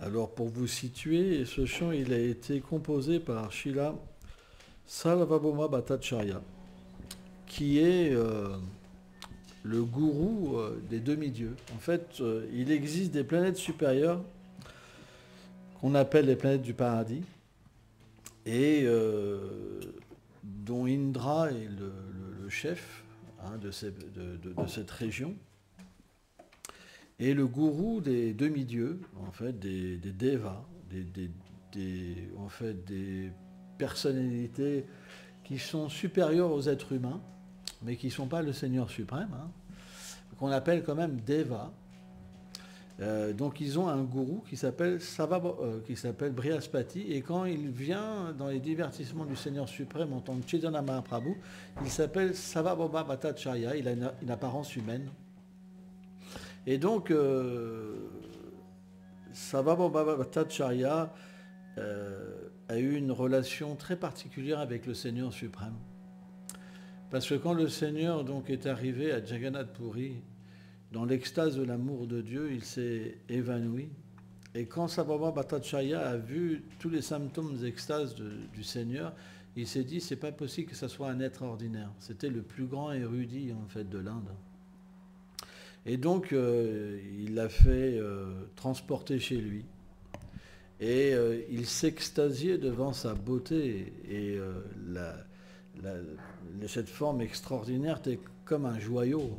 Alors pour vous situer, ce chant il a été composé par Srila Sarvabhauma Bhattacharya, qui est le gourou des demi-dieux. En fait, il existe des planètes supérieures qu'on appelle les planètes du paradis, et dont Indra est le chef de cette région, et le gourou des demi-dieux, en fait, des devas, en fait, des personnalités qui sont supérieures aux êtres humains, mais qui ne sont pas le Seigneur suprême, qu'on appelle quand même Deva. Donc ils ont un gourou qui s'appelle Brihaspati, et quand il vient dans les divertissements du Seigneur suprême en tant que Chaitanya Mahaprabhu, il s'appelle Sarvabhauma Bhattacharya, il a une apparence humaine. Et donc Sarvabhauma Bhattacharya a eu une relation très particulière avec le Seigneur suprême. Parce que quand le Seigneur donc est arrivé à Jagannath Puri, dans l'extase de l'amour de Dieu, il s'est évanoui. Et quand Sarvabhauma Bhattacharya a vu tous les symptômes d'extase du Seigneur, il s'est dit, c'est pas possible que ce soit un être ordinaire. C'était le plus grand érudit en fait de l'Inde. Et donc il l'a fait transporter chez lui. Et il s'extasiait devant sa beauté. Et cette forme extraordinaire était comme un joyau.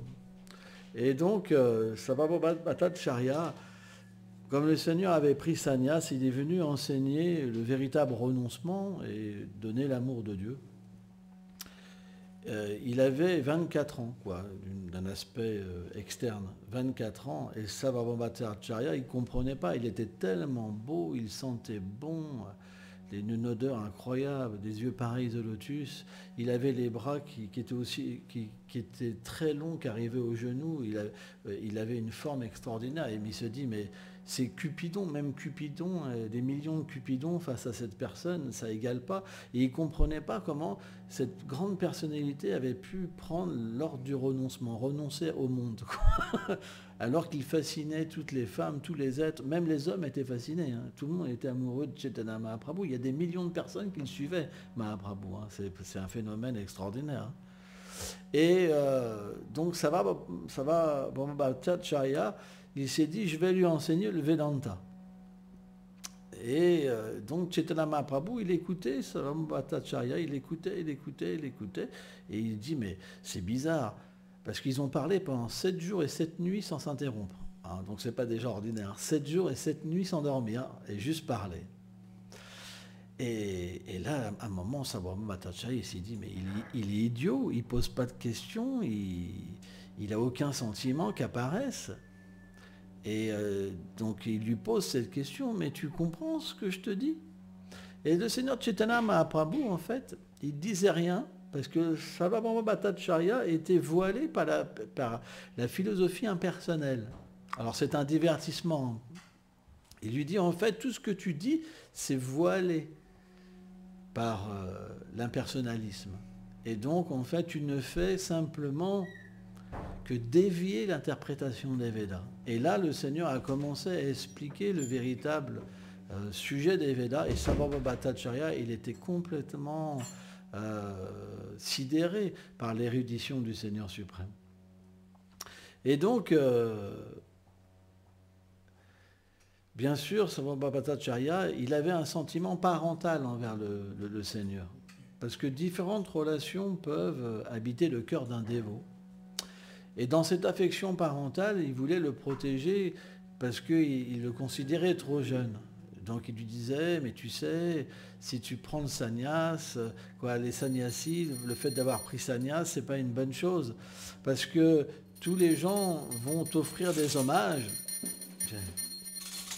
Et donc, Sarvabhauma Bhattacharya, comme le Seigneur avait pris sannyas, il est venu enseigner le véritable renoncement et donner l'amour de Dieu. Il avait 24 ans, quoi, d'un aspect externe, 24 ans, et Sarvabhauma Bhattacharya, il ne comprenait pas, il était tellement beau, il sentait bon, une odeur incroyable, des yeux pareils au lotus, il avait les bras qui étaient très longs, qui arrivaient aux genoux, il avait une forme extraordinaire, et il se dit, mais c'est Cupidon, même Cupidon, des millions de Cupidons face à cette personne, ça égale pas, et il ne comprenait pas comment cette grande personnalité avait pu prendre l'ordre du renoncement, renoncer au monde, quoi. Alors qu'il fascinait toutes les femmes, tous les êtres, même les hommes étaient fascinés, tout le monde était amoureux de Chaitanya Mahaprabhu, il y a des millions de personnes qui le suivaient, Mahaprabhu, c'est un phénomène extraordinaire. Et donc Sarvabhauma Bhattacharya, il s'est dit, je vais lui enseigner le Vedanta. Et donc Chaitanya Mahaprabhu, il écoutait Sarvabhauma Bhattacharya, il écoutait, et il dit, mais c'est bizarre, parce qu'ils ont parlé pendant 7 jours et 7 nuits sans s'interrompre. Donc c'est pas déjà ordinaire. 7 jours et 7 nuits sans dormir, et juste parler. Et là, à un moment, Sarvabhauma Bhattacharya, il s'est dit, mais il est idiot, il pose pas de questions, il a aucun sentiment qui apparaisse. Et donc il lui pose cette question, mais tu comprends ce que je te dis? Et le Seigneur Chaitanya Mahaprabhu, en fait, il disait rien, parce que Sarvabhauma Bhattacharya était voilé par la philosophie impersonnelle. Alors c'est un divertissement. Il lui dit, en fait, tout ce que tu dis, c'est voilé par l'impersonnalisme. Et donc, en fait, tu ne fais simplement que dévier l'interprétation des Védas. Et là, le Seigneur a commencé à expliquer le véritable sujet des Védas, et Sarvabhauma Bhattacharya, il était complètement sidéré par l'érudition du Seigneur suprême. Et donc, bien sûr, Sarvabhauma Bhattacharya, il avait un sentiment parental envers le Seigneur, parce que différentes relations peuvent habiter le cœur d'un dévot. Et dans cette affection parentale, il voulait le protéger parce qu'il le considérait trop jeune. Donc il lui disait, mais tu sais, si tu prends le sannyas, les sannyasis, le fait d'avoir pris sannyas, c'est pas une bonne chose. Parce que tous les gens vont t'offrir des hommages.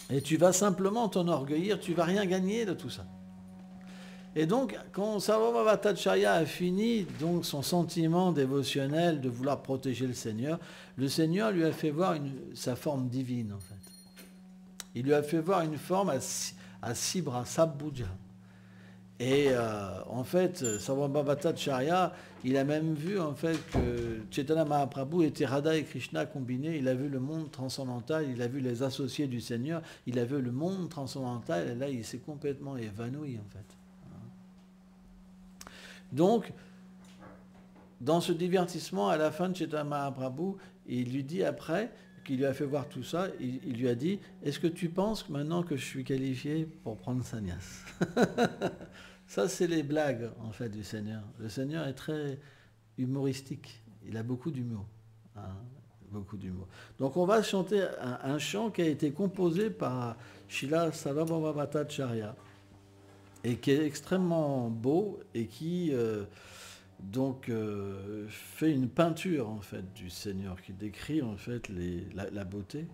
Et tu vas simplement t'enorgueillir, tu vas rien gagner de tout ça. Et donc, quand Sarvabhauma Bhattacharya a fini donc son sentiment dévotionnel de vouloir protéger le Seigneur lui a fait voir sa forme divine, en fait. Il lui a fait voir une forme à 6 bras, Sabbhuja. Et en fait, Sarvabhaumacharya, il a même vu en fait que Chaitanya Mahaprabhu était Radha et Krishna combinés. Il a vu le monde transcendantal, il a vu les associés du Seigneur, il a vu le monde transcendantal, et là il s'est complètement évanoui en fait. Donc, dans ce divertissement, à la fin de Chaitanya Mahaprabhu, il lui dit après, qu'il lui a fait voir tout ça, il lui a dit, est-ce que tu penses que maintenant que je suis qualifié pour prendre sannyas? Ça, c'est les blagues, en fait, du Seigneur. Le Seigneur est très humoristique. Il a beaucoup d'humour. Hein, beaucoup d'humour. Donc, on va chanter un chant qui a été composé par Srila Sarvabhaumacharya et qui est extrêmement beau et qui fait une peinture, en fait, du Seigneur, qui décrit, en fait, la beauté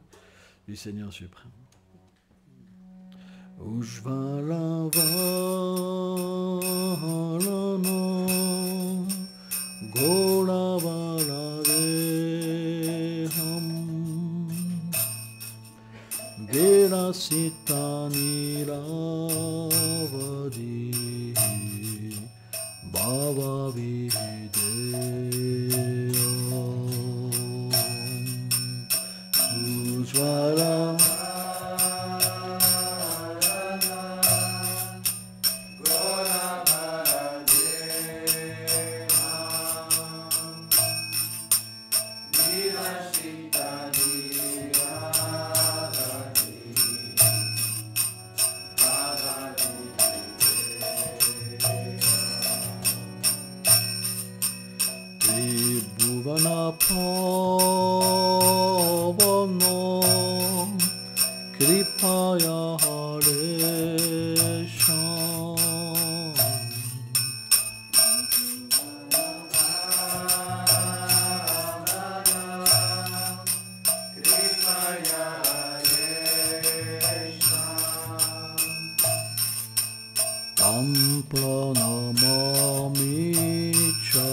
du Seigneur suprême. Ujvala valano gola valadeham virasita niravadi bhava videyam ujvala Pavano Kripaya Haresham Tam pranamami cha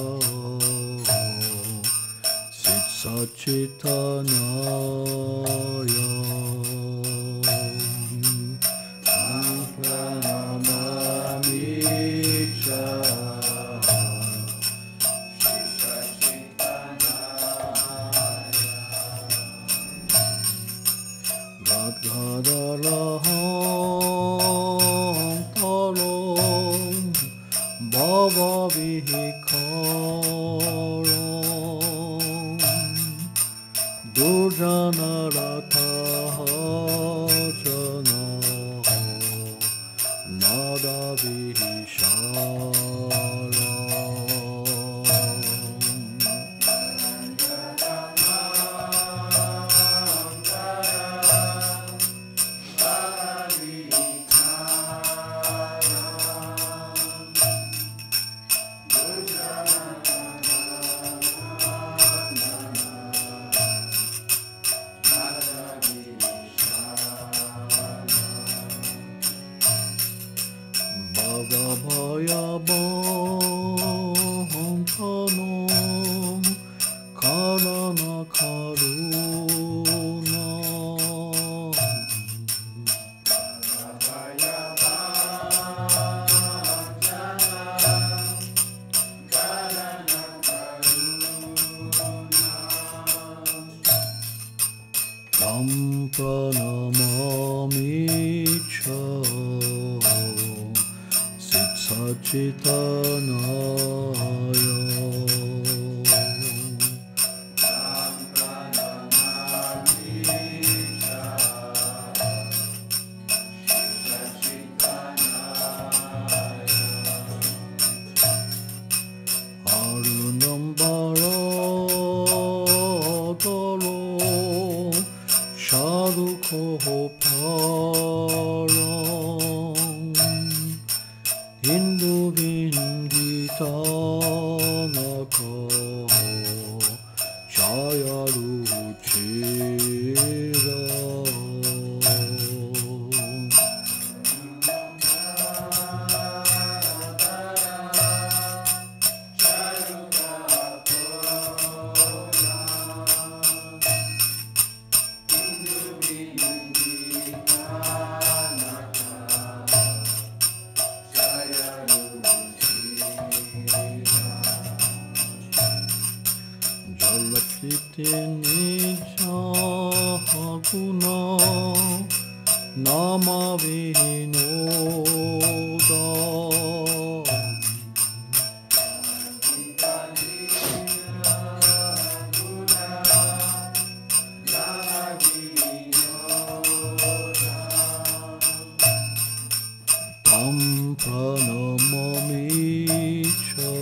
Sachitanaya Pranamami cha Gadgadalaham talom Bhava vihikaram Durjanarata jana nada vishalam Bhaya Bhantano Karana Karuna Tam pranamami cha Sachitanaya Arunambara Talo Sharuko Param Hindu Vinditanaka Jaya Ruchira Jaya nijjaguna nama vinoda tam pranamami cha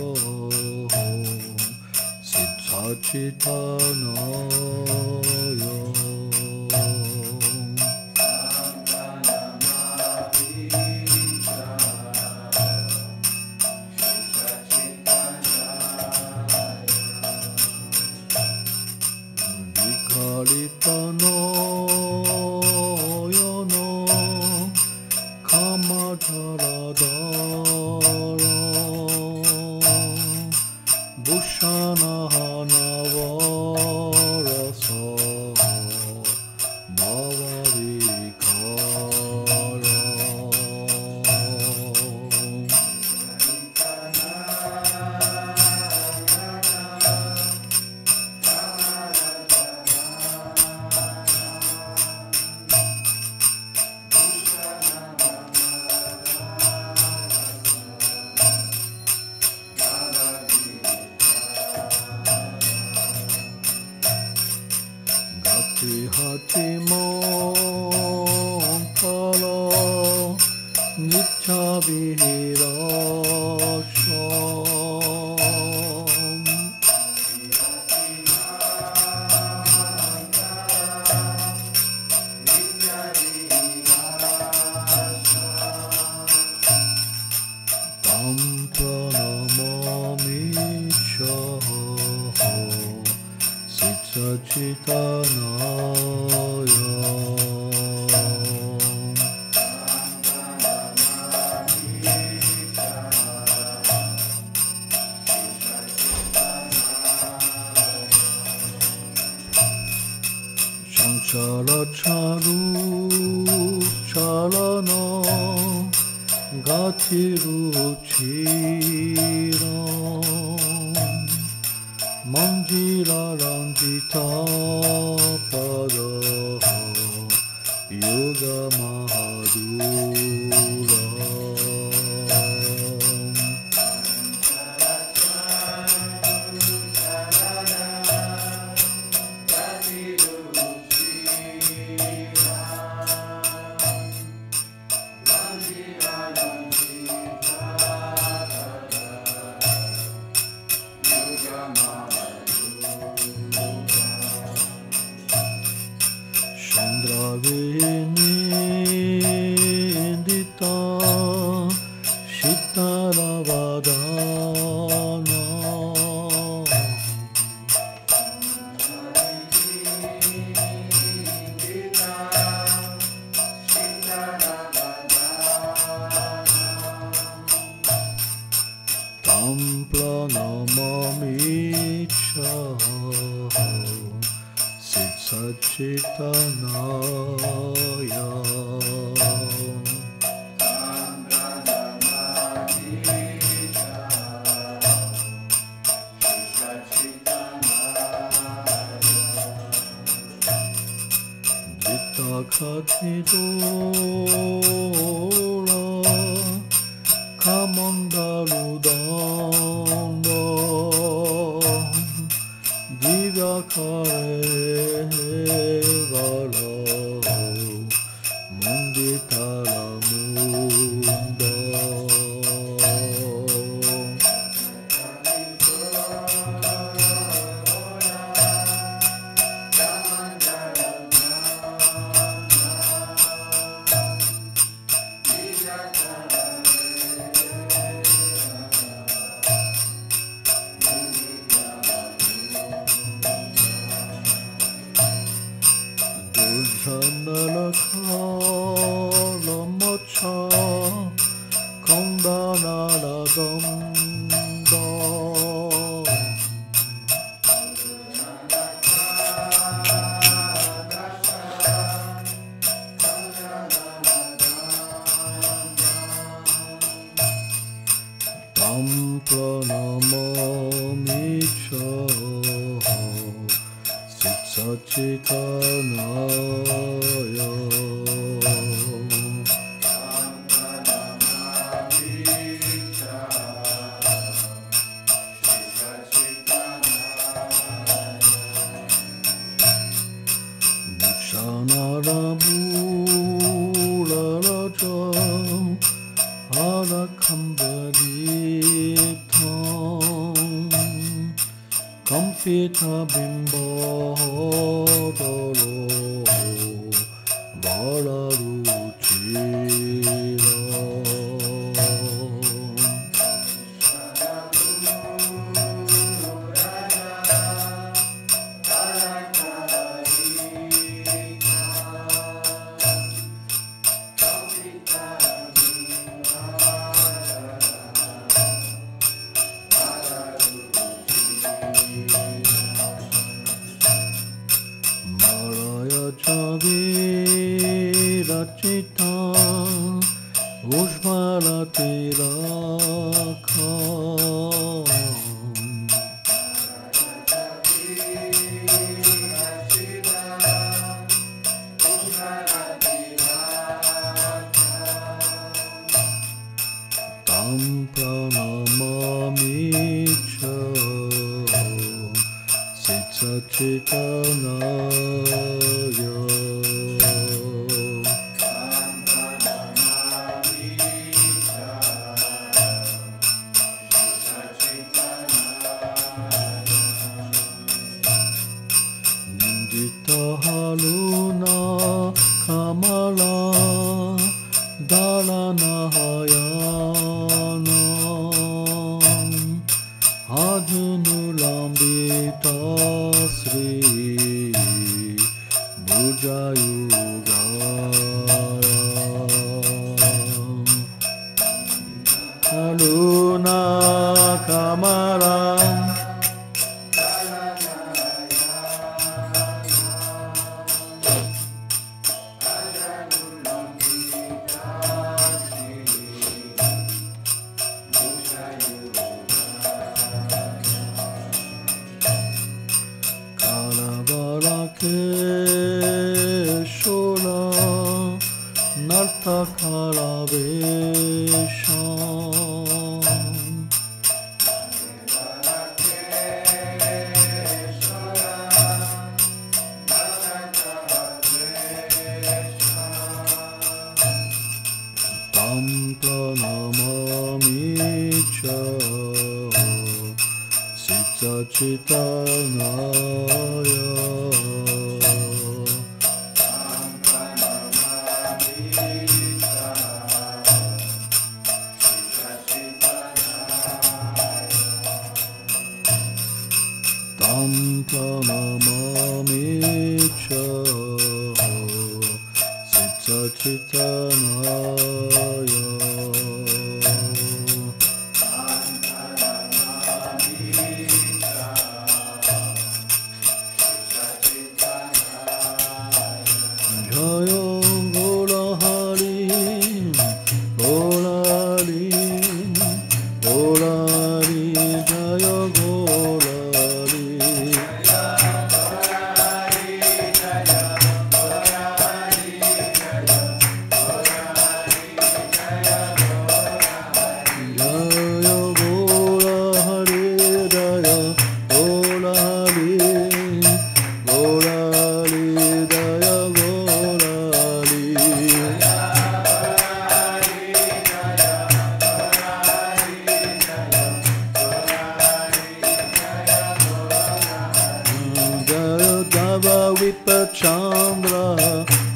Siddhachitanaya Vikaritanayana Kamajaradara Bhushanahavarasa Bhavavikara Hati Mantala Nitya Virasham Tam pranamami cha Siddhachitanaya Sanchara charu chalana Gatiruchira Manjira Randita Pada Yoga Mahadura Chandravendita Shitaravadana Tam pranamami cha Siddhachitanaya Ditthakatidora Kamandarudanda Divakare Vala Munditala Munda Duljanalakala Macha Kandanadaganda Tam pranamami cha Chitanaya Shanarabularaja Arakambaritam Kampita Bimbadaro Balaruchira Virachita Ushvaratiraka Tam pranamami cha Sitsachitanaya Haluna Kamala Dalanahayana Adunulambita Sri Bujayugara Haluna Kamala Keshula Nartakaravesham Tam pranamami cha Sitsachitanaya Tam pranamami cha Sitsachitanaya Jaya Gola Hari Gola Hari Gola Hari Jaya Gola Hari Jaya Gola Hari Jaya Gola Hari Gola Hari Jaya Gola Hari Jaya Dava Vipachandra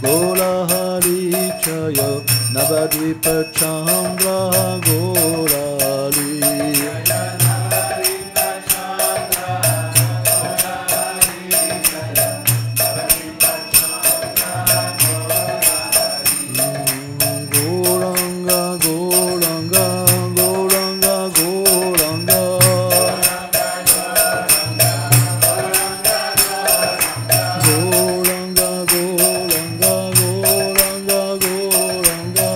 Gola Hari Jaya Navadvipachandra Gola Hari Goranga Goranga Goranga Goranga Goranga Goranga Goranga Goranga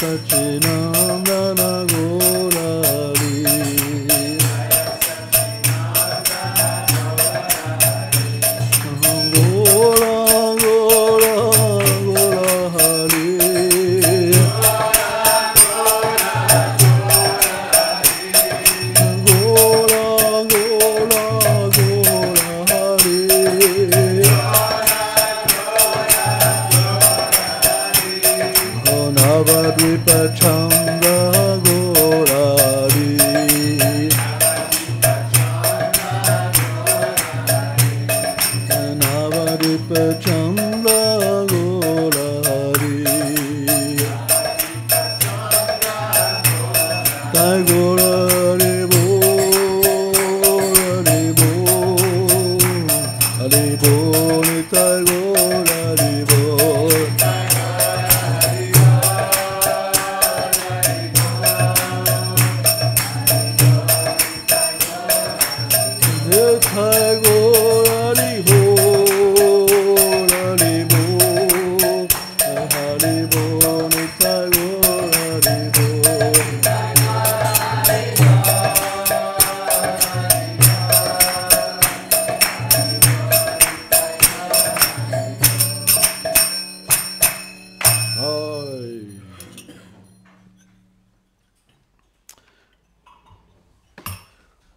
Sachinandana Gaurari Gora Gora Gora Hari Gora Gora Gora Hari Navadvipa Chandra Gaurari Navadvipa Chandra Gaurari Tai Gaurari Bo Hari Bo Hari Bo Tai Gaurari Bo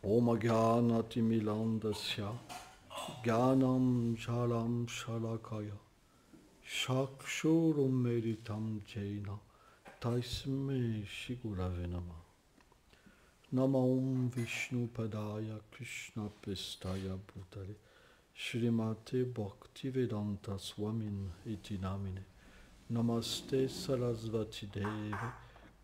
Om Gyanatimilandasya Gyanam Shalam Shalakaya Shakshurum Meritam Jaina Taisme Shigurave Nama Nama Om Vishnu Padaya Krishna Pestaya Bhutale Shrimate Bhaktivedanta Swamin Iti Namine Namaste Sarasvati Deve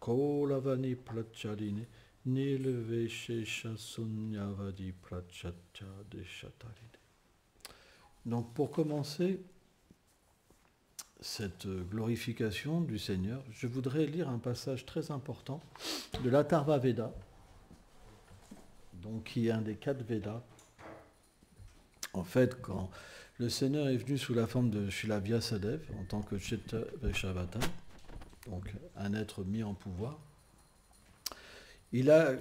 Kaulavani Prachaline Nilveshesha Sunyavadi Prachatya Deshatarine. Donc pour commencer cette glorification du Seigneur, je voudrais lire un passage très important de l'Atharva Veda, donc qui est un des 4 Védas. En fait, quand le Seigneur est venu sous la forme de Srila Vyasadeva en tant que Cheta Vaishavata, donc un être mis en pouvoir, il a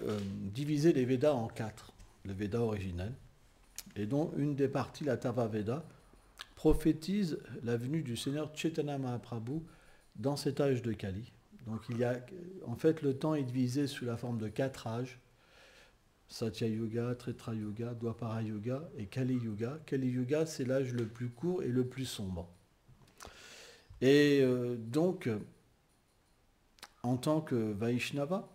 divisé les Védas en 4, le Véda originel, et dont une des parties, la Atharva Veda, prophétise la venue du Seigneur Chaitanya Mahaprabhu dans cet âge de Kali. Donc il y a, en fait, le temps est divisé sous la forme de 4 âges, Satya Yuga, Treta Yuga, Dwapara Yuga et Kali Yuga. Kali Yuga, c'est l'âge le plus court et le plus sombre. Et donc, en tant que Vaishnava,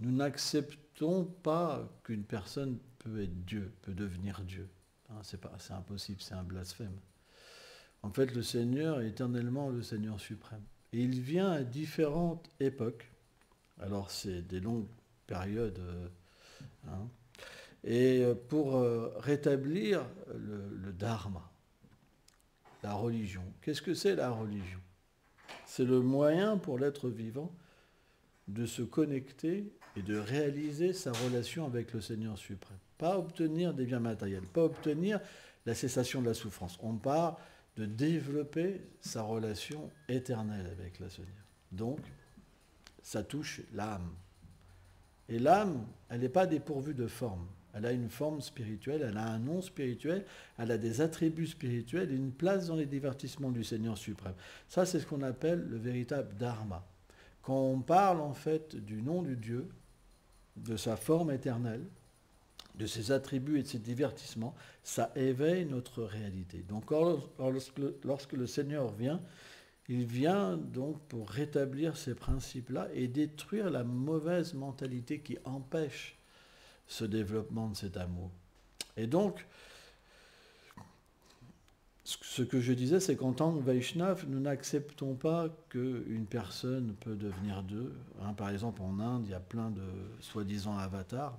nous n'acceptons pas qu'une personne peut être Dieu, peut devenir Dieu. Hein, c'est impossible, c'est un blasphème. En fait, le Seigneur est éternellement le Seigneur suprême. Et il vient à différentes époques. Alors, c'est des longues périodes. Et pour rétablir le dharma, la religion. Qu'est-ce que c'est la religion? C'est le moyen pour l'être vivant de se connecter et de réaliser sa relation avec le Seigneur suprême. Pas obtenir des biens matériels, pas obtenir la cessation de la souffrance. On parle de développer sa relation éternelle avec le Seigneur. Donc, ça touche l'âme. Et l'âme, elle n'est pas dépourvue de forme. Elle a une forme spirituelle, elle a un nom spirituel, elle a des attributs spirituels et une place dans les divertissements du Seigneur suprême. Ça, c'est ce qu'on appelle le véritable dharma. Quand on parle en fait du nom du Dieu, de sa forme éternelle, de ses attributs et de ses divertissements, ça éveille notre réalité. Donc lorsque le Seigneur vient, il vient donc pour rétablir ces principes-là et détruire la mauvaise mentalité qui empêche ce développement de cet amour. Et donc, ce que je disais, c'est qu'en tant que Vaishnav, nous n'acceptons pas qu'une personne peut devenir Dieu. Hein, par exemple, en Inde, il y a plein de soi-disant avatars.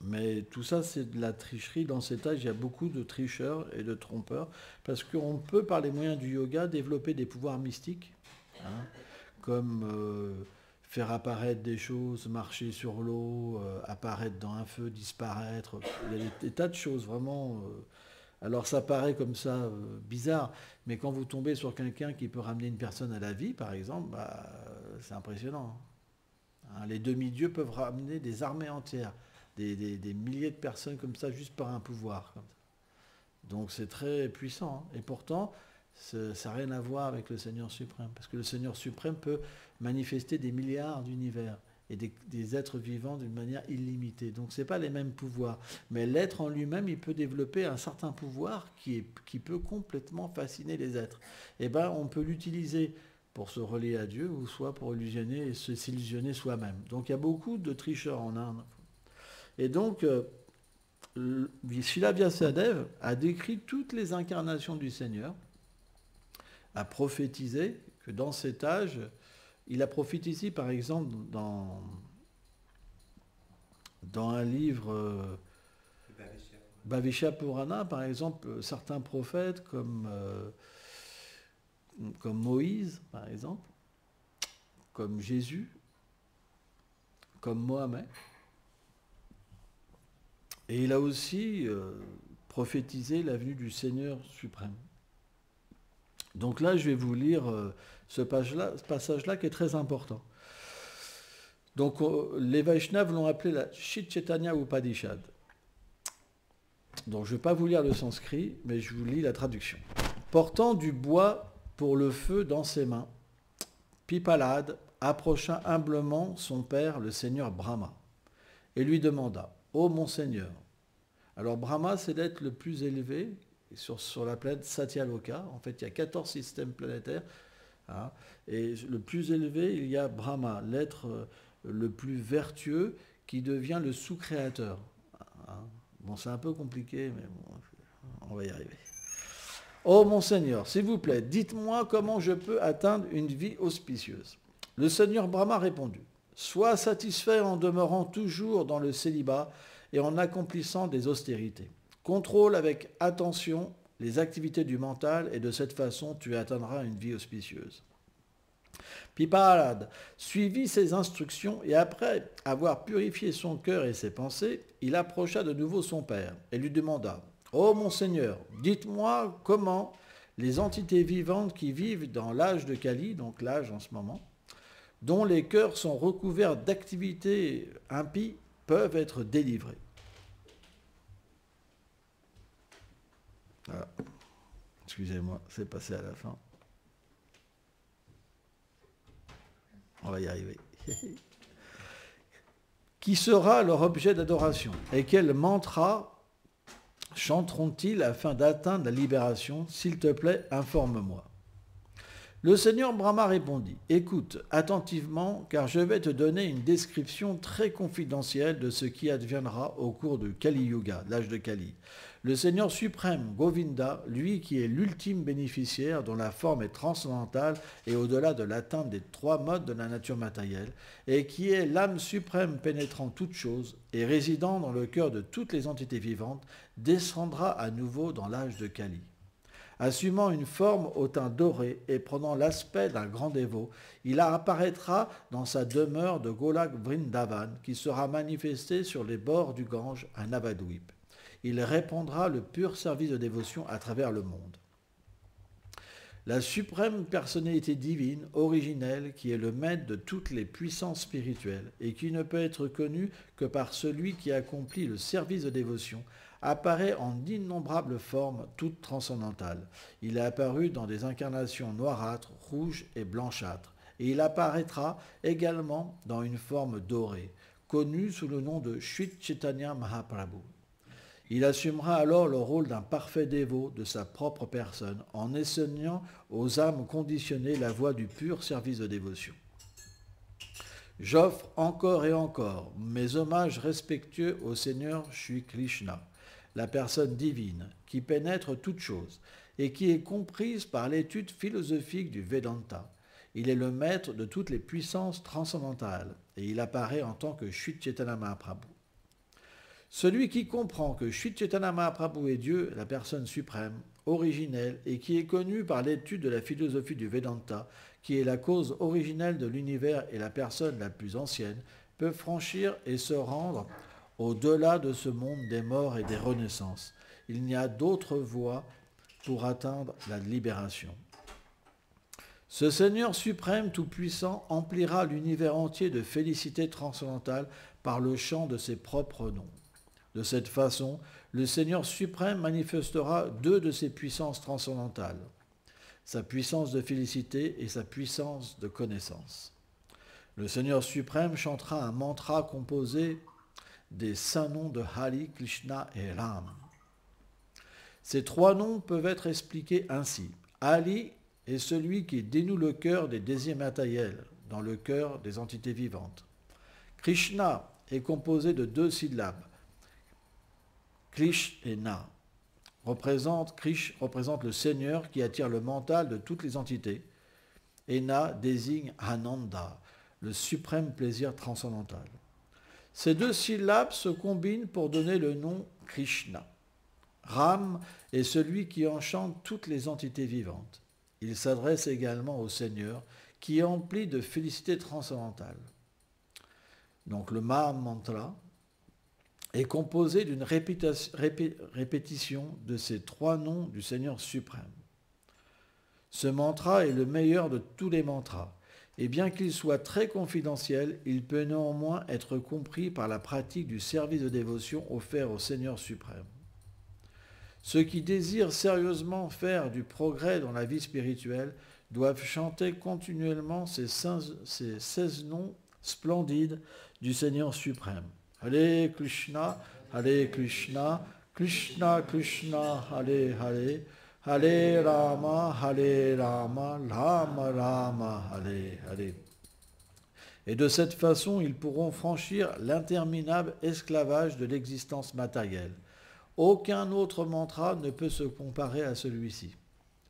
Mais tout ça, c'est de la tricherie. Dans cet âge, il y a beaucoup de tricheurs et de trompeurs, parce qu'on peut, par les moyens du yoga, développer des pouvoirs mystiques, hein, comme faire apparaître des choses, marcher sur l'eau, apparaître dans un feu, disparaître. Il y a des tas de choses vraiment Alors ça paraît comme ça bizarre, mais quand vous tombez sur quelqu'un qui peut ramener une personne à la vie, par exemple, bah, c'est impressionnant. Hein, les demi-dieux peuvent ramener des armées entières, des milliers de personnes comme ça, juste par un pouvoir. Comme ça. Donc c'est très puissant. Hein. Et pourtant, ça n'a rien à voir avec le Seigneur suprême, parce que le Seigneur suprême peut manifester des milliards d'univers et des êtres vivants d'une manière illimitée. Donc ce n'est pas les mêmes pouvoirs. Mais l'être en lui-même, il peut développer un certain pouvoir qui peut complètement fasciner les êtres. Et bien, on peut l'utiliser pour se relier à Dieu, ou soit pour illusionner et s'illusionner soi-même. Donc il y a beaucoup de tricheurs en Inde. Et donc, Srila Vyasadeva a décrit toutes les incarnations du Seigneur, a prophétisé que dans cet âge, il a prophétisé par exemple dans un livre Bhavishya Purana, par exemple, certains prophètes comme Moïse, par exemple, comme Jésus, comme Mohamed. Et il a aussi prophétisé la venue du Seigneur suprême. Donc là, je vais vous lire ce passage-là qui est très important. Donc les Vaishnavas l'ont appelé la Shri Chaitanya Upanishad. Donc je ne vais pas vous lire le sanskrit, mais je vous lis la traduction. Portant du bois pour le feu dans ses mains, Pipalad approcha humblement son père, le seigneur Brahma, et lui demanda, « Ô mon seigneur !» Alors Brahma, c'est l'être le plus élevé sur la planète Satyaloka. En fait, il y a 14 systèmes planétaires. Hein, et le plus élevé, il y a Brahma, l'être le plus vertueux qui devient le sous-créateur. Hein. Bon, c'est un peu compliqué, mais bon, on va y arriver. Oh mon Seigneur, s'il vous plaît, dites-moi comment je peux atteindre une vie auspicieuse. Le Seigneur Brahma répondit, sois satisfait en demeurant toujours dans le célibat et en accomplissant des austérités. Contrôle avec attention les activités du mental et de cette façon tu atteindras une vie auspicieuse. Pipalad suivit ses instructions et après avoir purifié son cœur et ses pensées, il approcha de nouveau son père et lui demanda « Ô mon Seigneur, dites-moi comment les entités vivantes qui vivent dans l'âge de Kali, donc l'âge en ce moment, dont les cœurs sont recouverts d'activités impies, peuvent être délivrés. » Voilà. Excusez-moi, c'est passé à la fin. On va y arriver. Qui sera leur objet d'adoration et quel mantra chanteront-ils afin d'atteindre la libération? S'il te plaît, informe-moi. Le Seigneur Brahma répondit, écoute attentivement car je vais te donner une description très confidentielle de ce qui adviendra au cours de Kali Yuga, l'âge de Kali. Le Seigneur suprême Govinda, lui qui est l'ultime bénéficiaire dont la forme est transcendantale et au-delà de l'atteinte des 3 modes de la nature matérielle, et qui est l'âme suprême pénétrant toutes choses et résidant dans le cœur de toutes les entités vivantes, descendra à nouveau dans l'âge de Kali. Assumant une forme au teint doré et prenant l'aspect d'un grand dévot, il apparaîtra dans sa demeure de Golak Vrindavan qui sera manifestée sur les bords du Gange à Navadvip. Il répandra le pur service de dévotion à travers le monde. La suprême personnalité divine, originelle, qui est le maître de toutes les puissances spirituelles et qui ne peut être connue que par celui qui accomplit le service de dévotion, apparaît en d'innombrables formes toutes transcendantales. Il est apparu dans des incarnations noirâtres, rouges et blanchâtres, et il apparaîtra également dans une forme dorée, connue sous le nom de Sri Chaitanya Mahaprabhu. Il assumera alors le rôle d'un parfait dévot de sa propre personne en enseignant aux âmes conditionnées la voie du pur service de dévotion. J'offre encore et encore mes hommages respectueux au Seigneur Shri Krishna, la personne divine qui pénètre toutes choses et qui est comprise par l'étude philosophique du Vedanta. Il est le maître de toutes les puissances transcendantales et il apparaît en tant que Sri Chaitanya Mahaprabhu. Celui qui comprend que Sri Chaitanya Mahaprabhu est Dieu, la personne suprême, originelle, et qui est connu par l'étude de la philosophie du Vedanta, qui est la cause originelle de l'univers et la personne la plus ancienne, peut franchir et se rendre au-delà de ce monde des morts et des renaissances. Il n'y a d'autre voie pour atteindre la libération. Ce Seigneur suprême tout-puissant emplira l'univers entier de félicité transcendantale par le chant de ses propres noms. De cette façon, le Seigneur suprême manifestera deux de ses puissances transcendantales, sa puissance de félicité et sa puissance de connaissance. Le Seigneur suprême chantera un mantra composé des saints noms de Hari, Krishna et Ram. Ces trois noms peuvent être expliqués ainsi. Hari est celui qui dénoue le cœur des désirs matériels dans le cœur des entités vivantes. Krishna est composé de deux syllabes. Krish et Na. Krish représente le Seigneur qui attire le mental de toutes les entités. Et Na désigne Ananda, le suprême plaisir transcendantal. Ces deux syllabes se combinent pour donner le nom Krishna. Ram est celui qui enchante toutes les entités vivantes. Il s'adresse également au Seigneur qui est empli de félicité transcendantale. Donc le Maha Mantra est composé d'une répétition de ces trois noms du Seigneur suprême. Ce mantra est le meilleur de tous les mantras, et bien qu'il soit très confidentiel, il peut néanmoins être compris par la pratique du service de dévotion offert au Seigneur suprême. Ceux qui désirent sérieusement faire du progrès dans la vie spirituelle doivent chanter continuellement ces 16 noms splendides du Seigneur suprême. Hare Krishna, Krishna Krishna, Hare Hare, Hare Rama, Rama Rama, Hare Hare. Et de cette façon, ils pourront franchir l'interminable esclavage de l'existence matérielle. Aucun autre mantra ne peut se comparer à celui-ci.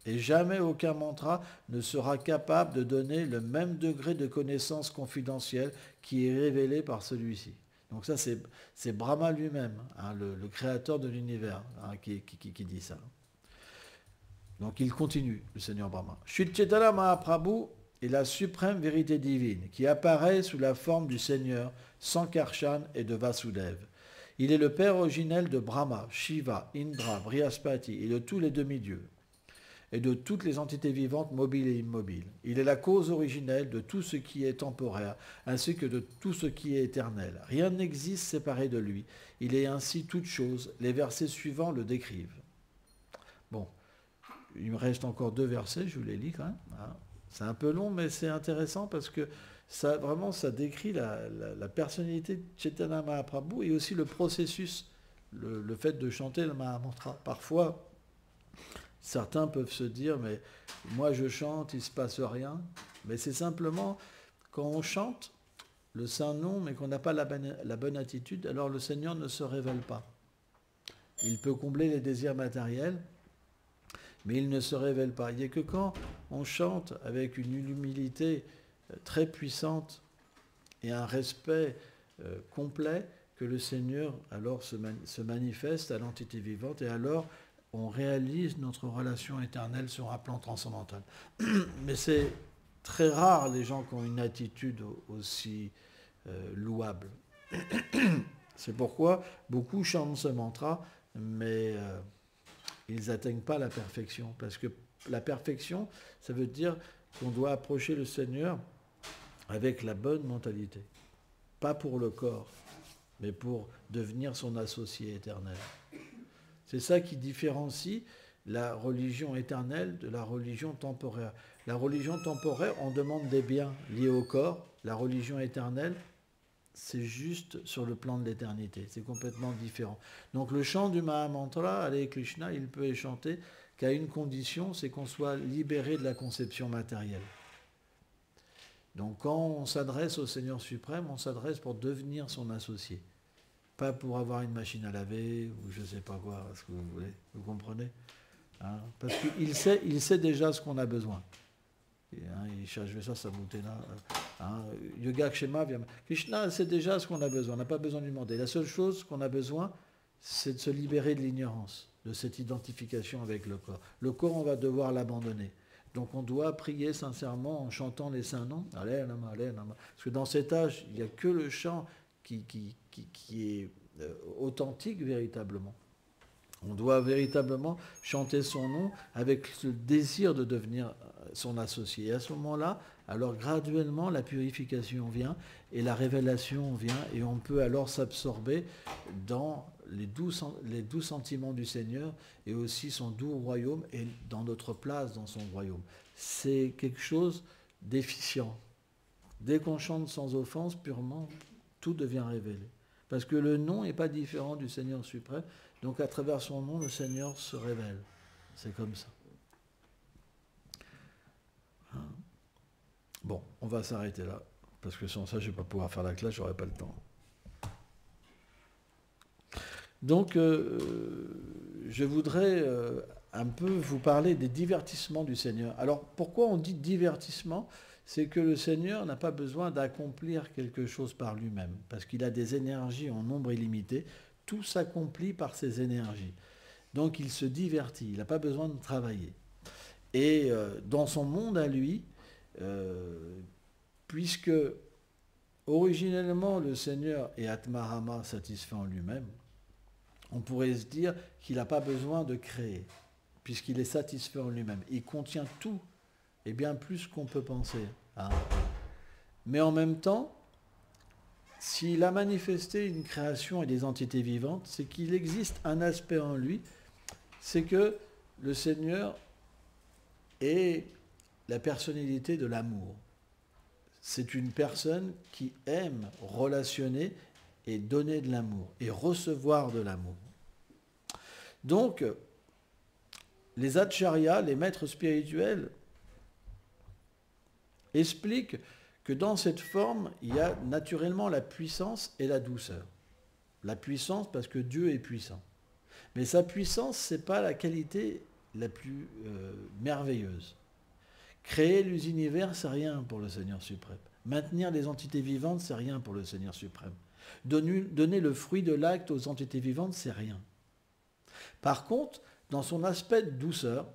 Et jamais aucun mantra ne sera capable de donner le même degré de connaissance confidentielle qui est révélé par celui-ci. Donc ça, c'est Brahma lui-même, hein, le créateur de l'univers, hein, qui dit ça. Donc il continue, le Seigneur Brahma. Sri Chaitanya Mahaprabhu est la suprême vérité divine qui apparaît sous la forme du Seigneur Sankarshan et de Vasudeva. Il est le père originel de Brahma, Shiva, Indra, Brihaspati et de tous les demi-dieux, et de toutes les entités vivantes mobiles et immobiles. Il est la cause originelle de tout ce qui est temporaire, ainsi que de tout ce qui est éternel. Rien n'existe séparé de lui. Il est ainsi toute chose. Les versets suivants le décrivent. Bon, il me reste encore 2 versets, je vous les lis quand même. C'est un peu long, mais c'est intéressant parce que ça décrit la personnalité de Chaitanya Mahaprabhu et aussi le processus, le fait de chanter le Mahamantra. Parfois, certains peuvent se dire, mais moi je chante, il ne se passe rien. Mais c'est simplement, quand on chante le saint nom, mais qu'on n'a pas la bonne attitude, alors le Seigneur ne se révèle pas. Il peut combler les désirs matériels, mais il ne se révèle pas. Il n'y a que quand on chante avec une humilité très puissante et un respect complet que le Seigneur alors se manifeste à l'entité vivante et alors on réalise notre relation éternelle sur un plan transcendantal. Mais c'est très rare les gens qui ont une attitude aussi louable. C'est pourquoi beaucoup chantent ce mantra, mais ils n'atteignent pas la perfection. Parce que la perfection, ça veut dire qu'on doit approcher le Seigneur avec la bonne mentalité. Pas pour le corps, mais pour devenir son associé éternel. C'est ça qui différencie la religion éternelle de la religion temporaire. La religion temporaire, on demande des biens liés au corps. La religion éternelle, c'est juste sur le plan de l'éternité. C'est complètement différent. Donc le chant du Mahamantra, Hare Krishna, il peut être chanté qu'à une condition, c'est qu'on soit libéré de la conception matérielle. Donc quand on s'adresse au Seigneur suprême, on s'adresse pour devenir son associé. Pas pour avoir une machine à laver ou je ne sais pas quoi, ce que vous voulez. Vous comprenez, hein? Parce qu'il sait déjà ce qu'on a besoin. Et, hein, je vais ça monter là. Hein, Yoga Kshema vient. Krishna sait déjà ce qu'on a besoin. On n'a pas besoin de lui demander. La seule chose qu'on a besoin, c'est de se libérer de l'ignorance, de cette identification avec le corps. Le corps, on va devoir l'abandonner. Donc on doit prier sincèrement en chantant les saints noms. Allez, Nama, allez, Nama. Parce que dans cet âge, il n'y a que le chant qui est authentique véritablement. On doit véritablement chanter son nom avec ce désir de devenir son associé. Et à ce moment-là, alors graduellement, la purification vient et la révélation vient et on peut alors s'absorber dans les doux sentiments du Seigneur et aussi son doux royaume et dans notre place dans son royaume. C'est quelque chose d'efficient. Dès qu'on chante sans offense, purement, tout devient révélé. Parce que le nom n'est pas différent du Seigneur suprême. Donc à travers son nom, le Seigneur se révèle. C'est comme ça. Bon, on va s'arrêter là. Parce que sans ça, je ne vais pas pouvoir faire la classe, je n'aurai pas le temps. Donc, je voudrais un peu vous parler des divertissements du Seigneur. Alors, pourquoi on dit divertissement ? C'est que le Seigneur n'a pas besoin d'accomplir quelque chose par lui-même, parce qu'il a des énergies en nombre illimité. Tout s'accomplit par ses énergies. Donc il se divertit, il n'a pas besoin de travailler. Et dans son monde à lui, puisque originellement le Seigneur est Atmarama, satisfait en lui-même, on pourrait se dire qu'il n'a pas besoin de créer, puisqu'il est satisfait en lui-même. Il contient tout, et bien plus qu'on peut penser. Hein. Mais en même temps, s'il a manifesté une création et des entités vivantes, c'est qu'il existe un aspect en lui, c'est que le Seigneur est la personnalité de l'amour. C'est une personne qui aime relationner et donner de l'amour, et recevoir de l'amour. Donc, les acharyas, les maîtres spirituels, expliquent que dans cette forme, il y a naturellement la puissance et la douceur. La puissance parce que Dieu est puissant. Mais sa puissance, ce n'est pas la qualité la plus merveilleuse. Créer l'univers, c'est rien pour le Seigneur suprême. Maintenir les entités vivantes, c'est rien pour le Seigneur suprême. Donner le fruit de l'acte aux entités vivantes, c'est rien. Par contre, dans son aspect de douceur,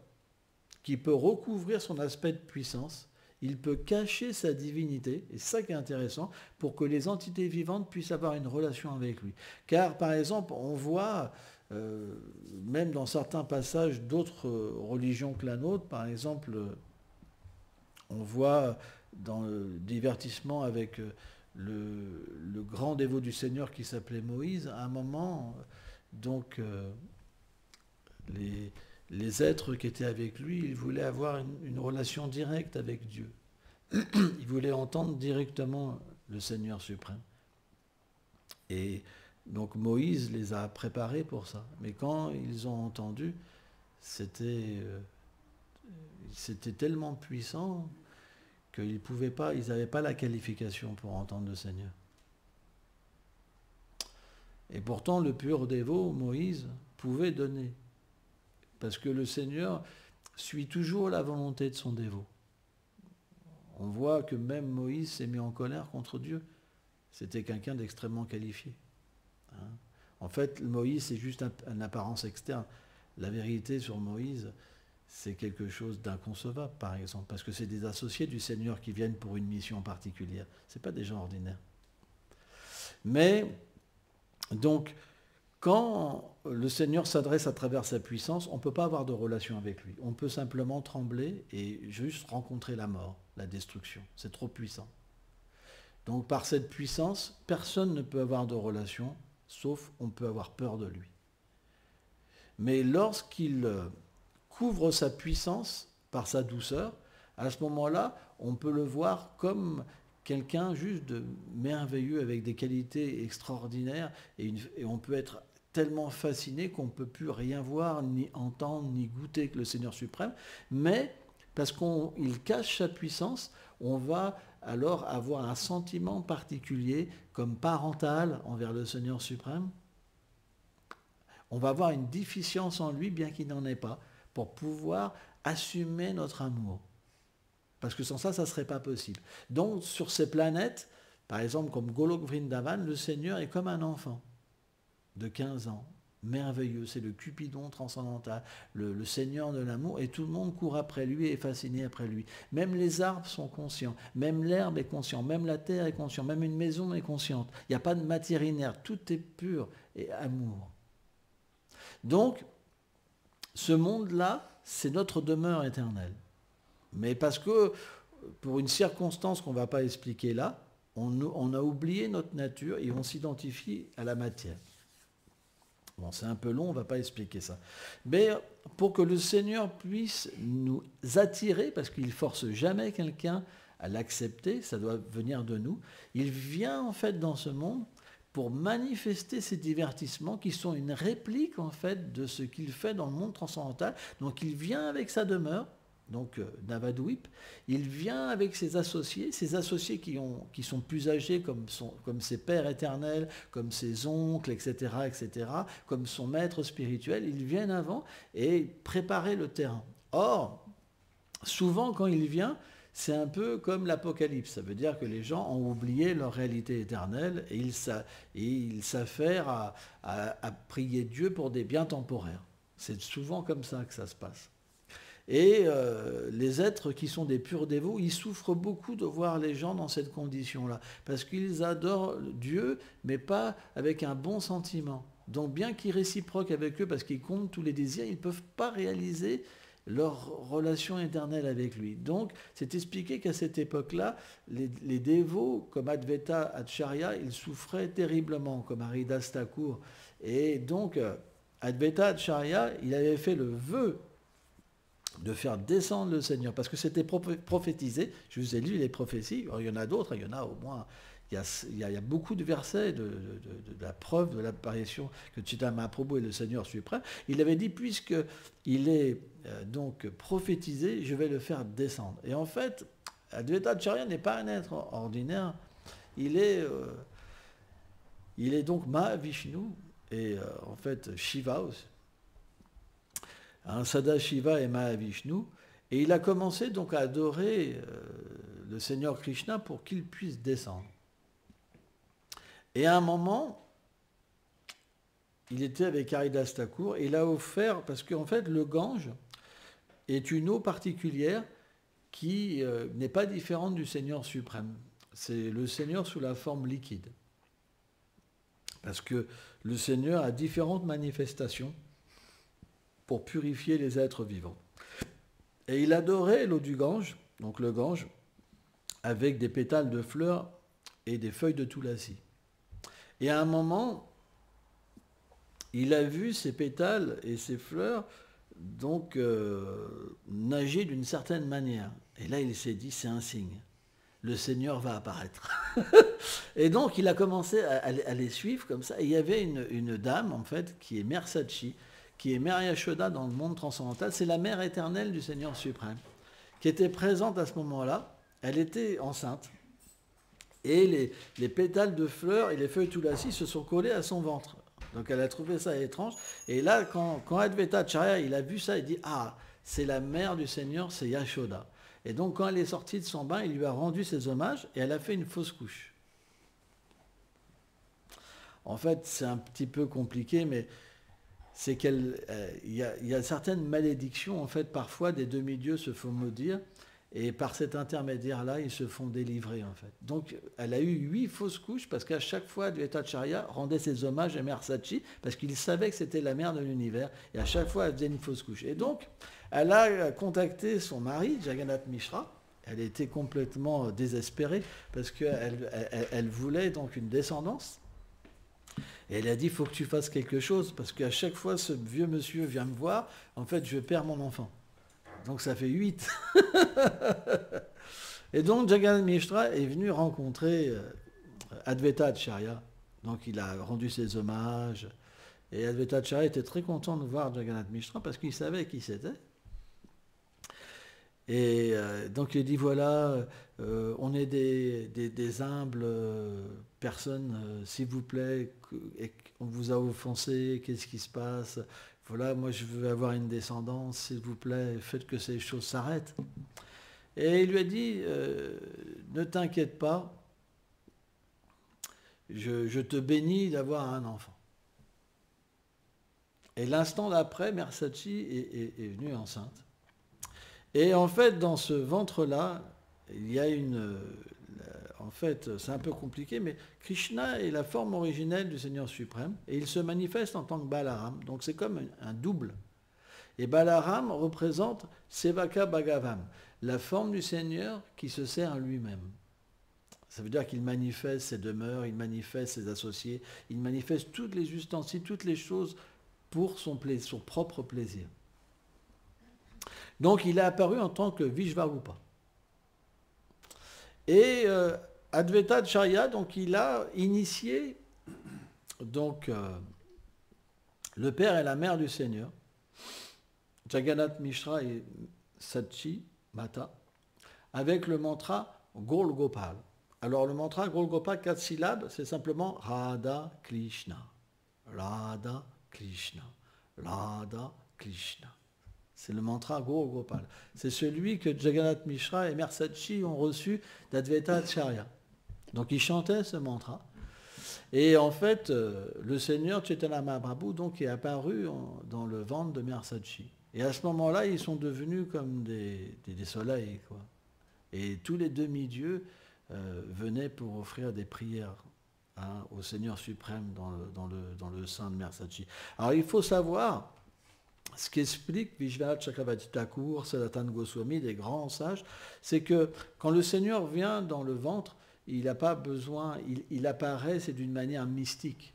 qui peut recouvrir son aspect de puissance, il peut cacher sa divinité, et c'est ça qui est intéressant, pour que les entités vivantes puissent avoir une relation avec lui. Car, par exemple, on voit, même dans certains passages d'autres religions que la nôtre, par exemple, on voit dans le divertissement avec le grand dévot du Seigneur qui s'appelait Moïse, à un moment, donc, les êtres qui étaient avec lui, ils voulaient avoir une relation directe avec Dieu. Ils voulaient entendre directement le Seigneur suprême. Et donc Moïse les a préparés pour ça. Mais quand ils ont entendu, c'était tellement puissant qu'ils pouvaient pas, ils n'avaient pas la qualification pour entendre le Seigneur. Et pourtant, le pur dévot, Moïse, pouvait donner. Parce que le Seigneur suit toujours la volonté de son dévot. On voit que même Moïse s'est mis en colère contre Dieu. C'était quelqu'un d'extrêmement qualifié. Hein. En fait, Moïse, c'est juste une apparence externe. La vérité sur Moïse, c'est quelque chose d'inconcevable, par exemple, parce que c'est des associés du Seigneur qui viennent pour une mission particulière. Ce n'est pas des gens ordinaires. Mais, donc, quand le Seigneur s'adresse à travers sa puissance, on ne peut pas avoir de relation avec lui. On peut simplement trembler et juste rencontrer la mort, la destruction. C'est trop puissant. Donc par cette puissance, personne ne peut avoir de relation, sauf on peut avoir peur de lui. Mais lorsqu'il couvre sa puissance par sa douceur, à ce moment-là, on peut le voir comme quelqu'un juste de merveilleux avec des qualités extraordinaires et on peut être tellement fasciné qu'on ne peut plus rien voir, ni entendre, ni goûter que le Seigneur suprême, mais parce qu'il cache sa puissance, on va alors avoir un sentiment particulier comme parental envers le Seigneur suprême. On va avoir une déficience en lui, bien qu'il n'en ait pas, pour pouvoir assumer notre amour. Parce que sans ça, ça ne serait pas possible. Donc, sur ces planètes, par exemple comme Golok Vrindavan, le Seigneur est comme un enfant de 15 ans, merveilleux, c'est le Cupidon transcendantal, le Seigneur de l'amour, et tout le monde court après lui et est fasciné après lui. Même les arbres sont conscients, même l'herbe est consciente, même la terre est consciente, même une maison est consciente. Il n'y a pas de matière inerte, tout est pur et amour. Donc, ce monde-là, c'est notre demeure éternelle. Mais parce que, pour une circonstance qu'on ne va pas expliquer là, on a oublié notre nature et on s'identifie à la matière. Bon, c'est un peu long, on ne va pas expliquer ça. Mais pour que le Seigneur puisse nous attirer, parce qu'il ne force jamais quelqu'un à l'accepter, ça doit venir de nous, il vient en fait dans ce monde pour manifester ces divertissements qui sont une réplique en fait de ce qu'il fait dans le monde transcendantal. Donc il vient avec sa demeure, donc Navadvip, il vient avec ses associés qui sont plus âgés comme ses pères éternels, comme ses oncles, etc., comme son maître spirituel, ils viennent avant et préparer le terrain. Or, souvent quand il vient, c'est un peu comme l'Apocalypse, ça veut dire que les gens ont oublié leur réalité éternelle et ils s'affairent à prier Dieu pour des biens temporaires. C'est souvent comme ça que ça se passe. Et les êtres qui sont des purs dévots, ils souffrent beaucoup de voir les gens dans cette condition-là, parce qu'ils adorent Dieu, mais pas avec un bon sentiment. Donc bien qu'ils réciproquent avec eux, parce qu'ils comptent tous les désirs, ils ne peuvent pas réaliser leur relation éternelle avec lui. Donc, c'est expliqué qu'à cette époque-là, les dévots, comme Advaita Acharya, ils souffraient terriblement, comme Haridas Thakur. Et donc, Advaita Acharya, il avait fait le vœu de faire descendre le Seigneur, parce que c'était prophétisé. Je vous ai lu les prophéties, alors, il y en a d'autres, il y en a au moins... Il y a beaucoup de versets de la preuve de l'apparition que Chaitanya Mahaprabhu est le Seigneur suprême. Il avait dit, puisqu'il est donc prophétisé, je vais le faire descendre. Et en fait, Advaita Acharya n'est pas un être ordinaire. Il est donc Mahavishnu, et en fait Shiva aussi. Sada Shiva et Mahavishnu. Et il a commencé donc à adorer le Seigneur Krishna pour qu'il puisse descendre. Et à un moment, il était avec Haridas Thakur et il a offert, parce qu'en fait le Gange est une eau particulière qui n'est pas différente du Seigneur suprême. C'est le Seigneur sous la forme liquide. Parce que le Seigneur a différentes manifestations pour purifier les êtres vivants. Et il adorait l'eau du Gange, donc le Gange, avec des pétales de fleurs et des feuilles de tulasi. Et à un moment, il a vu ces pétales et ces fleurs donc nager d'une certaine manière. Et là, il s'est dit, c'est un signe. Le Seigneur va apparaître. Et donc, il a commencé à les suivre comme ça. Et il y avait une dame, en fait, qui est Mère Sachi, qui est Mère Yashoda dans le monde transcendantal. C'est la mère éternelle du Seigneur suprême, qui était présente à ce moment-là. Elle était enceinte. Et les pétales de fleurs et les feuilles tulasi se sont collés à son ventre. Donc elle a trouvé ça étrange. Et là, quand Advaita Acharya, il a vu ça, il dit « Ah, c'est la mère du Seigneur, c'est Yashoda ». Et donc quand elle est sortie de son bain, il lui a rendu ses hommages et elle a fait une fausse couche. En fait, c'est un petit peu compliqué, mais c'est qu'il y a certaines malédictions, en fait, parfois des demi-dieux se font maudire. Et par cet intermédiaire-là, ils se font délivrer, en fait. Donc, elle a eu 8 fausses couches, parce qu'à chaque fois, Advaita Acharya rendait ses hommages à Mère Sachi, parce qu'il savait que c'était la mère de l'univers, et à chaque fois, elle faisait une fausse couche. Et donc, elle a contacté son mari, Jagannath Mishra. Elle était complètement désespérée, parce qu'elle voulait donc une descendance. Et elle a dit, il faut que tu fasses quelque chose, parce qu'à chaque fois, ce vieux monsieur vient me voir, en fait, je perds mon enfant. Donc ça fait 8. Et donc Jagannath Mishra est venu rencontrer Advaita Acharya. Donc il a rendu ses hommages. Et Advaita Acharya était très content de voir Jagannath Mishra parce qu'il savait qui c'était. Et donc il dit, voilà, on est des humbles personnes, s'il vous plaît, on vous a offensé, qu'est-ce qui se passe ? Voilà, moi je veux avoir une descendance, s'il vous plaît, faites que ces choses s'arrêtent. Et il lui a dit, ne t'inquiète pas, je te bénis d'avoir un enfant. Et l'instant d'après, Mère Sachi est venue enceinte. Et en fait, dans ce ventre-là, il y a en fait, c'est un peu compliqué, mais Krishna est la forme originelle du Seigneur suprême et il se manifeste en tant que Balaram. Donc c'est comme un double. Et Balaram représente Sevaka Bhagavan, la forme du Seigneur qui se sert à lui-même. Ça veut dire qu'il manifeste ses demeures, il manifeste ses associés, il manifeste toutes les ustensiles, toutes les choses pour son propre plaisir. Donc il est apparu en tant que Vishvarupa. Et Advaita Acharya, donc il a initié donc, le père et la mère du Seigneur, Jagannath Mishra et Sachi Mata, avec le mantra Gaur Gopal. Alors le mantra Gaur Gopal, 4 syllabes, c'est simplement Radha Krishna, Radha Krishna, Radha Krishna. C'est le mantra Gaur Gopal. C'est celui que Jagannath Mishra et Mère Sachi ont reçu d'Advaita Acharya. Donc ils chantaient ce mantra. Et en fait, le Seigneur Chaitanya Mahaprabhu donc, est apparu dans le ventre de Mère Sachi. Et à ce moment-là, ils sont devenus comme des soleils, quoi. Et tous les demi-dieux venaient pour offrir des prières au Seigneur suprême dans le sein de Mère Sachi. Alors il faut savoir ce qu'explique Vishwanath Chakravarti Thakur, Sanatana Goswami, des grands sages, c'est que quand le Seigneur vient dans le ventre, il n'a pas besoin, il apparaît, c'est d'une manière mystique.